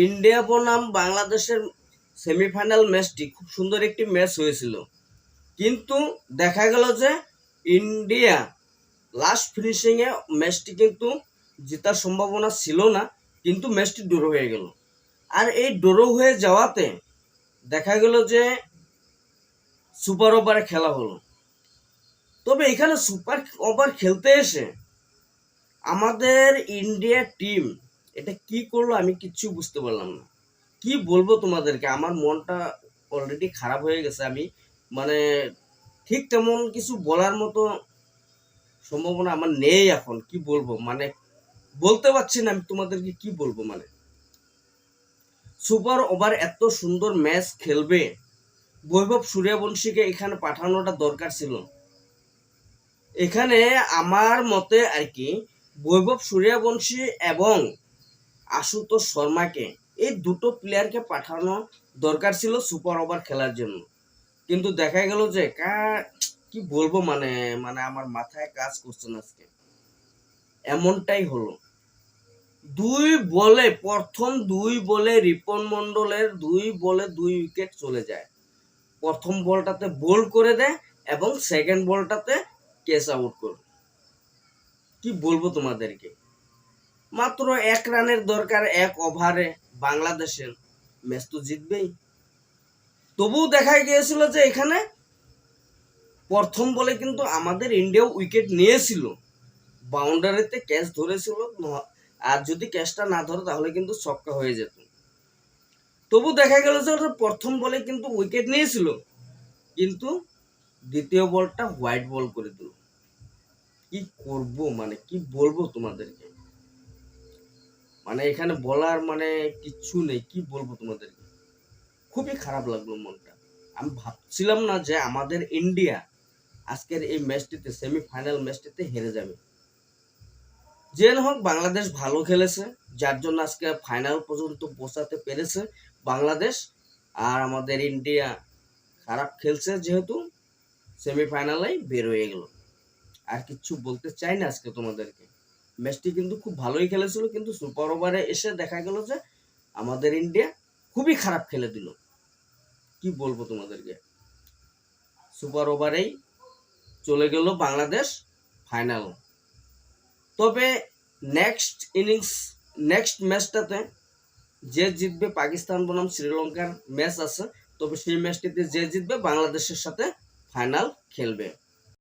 India বনাম বাংলাদেশের semifinal ম্যাচটি খুব সুন্দর একটি ম্যাচ হয়েছিল, কিন্তু দেখা গেল যে ইন্ডিয়া লাস্ট ফিনিশিংয়ে ম্যাচটি কিন্তু জেতার সম্ভাবনা ছিল না, কিন্তু ম্যাচটি ড্র হয়ে গেল। আর এই ড্র হয়ে যাওয়াতে দেখা গেল যে সুপার ওভারে খেলা হলো। তবে এখানে সুপার ওভার খেলতে এসে আমাদের ইন্ডিয়া টিম এটা কি করলো আমি কিচ্ছু বুঝতে পারলাম না। কি বলবো তোমাদেরকে, আমার মনটা অলরেডি খারাপ হয়ে গেছে। আমি মানে ঠিক তেমন কিছু বলার মতো সম্ভাবনা আমার নেই এখন। কি বলবো মানে বলতে পারছি না আমি তোমাদেরকে কি বলবো। মানে সুপার ওভার এত সুন্দর ম্যাচ খেলবে, বৈভব সূর্যবংশীকে এখানে পাঠানোটা দরকার ছিল। এখানে আমার মতে আর কি বৈভব সূর্যবংশী এবং আশুতোষ শর্মাকে, এই দুটো প্লেয়ারকে পাঠানো দরকার ছিল সুপার ওভার খেলার জন্য। কিন্তু দেখা গেল যে কি বলবো মানে মানে আমার মাথায় কাজ করছে না আজকে। এমনটাই হলো। প্রথম দুই বলে রিপন মন্ডলের 2 বলে 2 উইকেট চলে যায়। প্রথম বলটাতে বোল্ড করে দেয় এবং সেকেন্ড বলটাতে ক্যাচ আউট করে। কি বলবো তোমাদেরকে, মাত্র 1 রানের দরকার 1 ওভারে বাংলাদেশের, ম্যাচ তো জিতবেই। তবুও দেখা গিয়েছিল যে এখানে প্রথম বলে কিন্তু আমাদের ইন্ডিয়া উইকেট নিয়েছিল, বাউন্ডারিতে ক্যাচ ধরেছিল। আর যদি ক্যাচটা না ধরে তাহলে কিন্তু ছক্কা হয়ে যেত। তবু দেখা গেল যে ওরা প্রথম বলে কিন্তু উইকেট নিয়েছিল, কিন্তু দ্বিতীয় বলটা হোয়াইট বল করে দিল। কি করব মানে কি বলবো তোমাদেরকে, মানে এখানে বলার মানে কিচ্ছু নেই। কি বলবো তোমাদেরকে, খুবই খারাপ লাগলো মনটা। আমি ভাবছিলাম না যে আমাদের ইন্ডিয়া আজকের এই ম্যাচটিতে, সেমিফাইনাল ম্যাচটিতে হেরে যাবে। যে হোক বাংলাদেশ ভালো খেলেছে, যার জন্য আজকে ফাইনাল পর্যন্ত পৌঁছাতে পেরেছে বাংলাদেশ। আর আমাদের ইন্ডিয়া খারাপ খেলছে যেহেতু সেমিফাইনালেই বের হয়ে গেল। আর কিচ্ছু বলতে চাই না আজকে তোমাদেরকে। ম্যাচটি কিন্তু খুব ভালোই খেলেছিল, কিন্তু সুপার ওভারে এসে দেখা গেল যে আমাদের ইন্ডিয়া খুবই খারাপ খেলে দিল। কি বলবো তোমাদেরকে, সুপার ওভারেই চলে গেল বাংলাদেশ ফাইনাল। তবে নেক্সট ম্যাচটাতে যে জিতবে, পাকিস্তান বনাম শ্রীলঙ্কার ম্যাচ আছে, তবে সেই ম্যাচটিতে যে জিতবে বাংলাদেশের সাথে ফাইনাল খেলবে।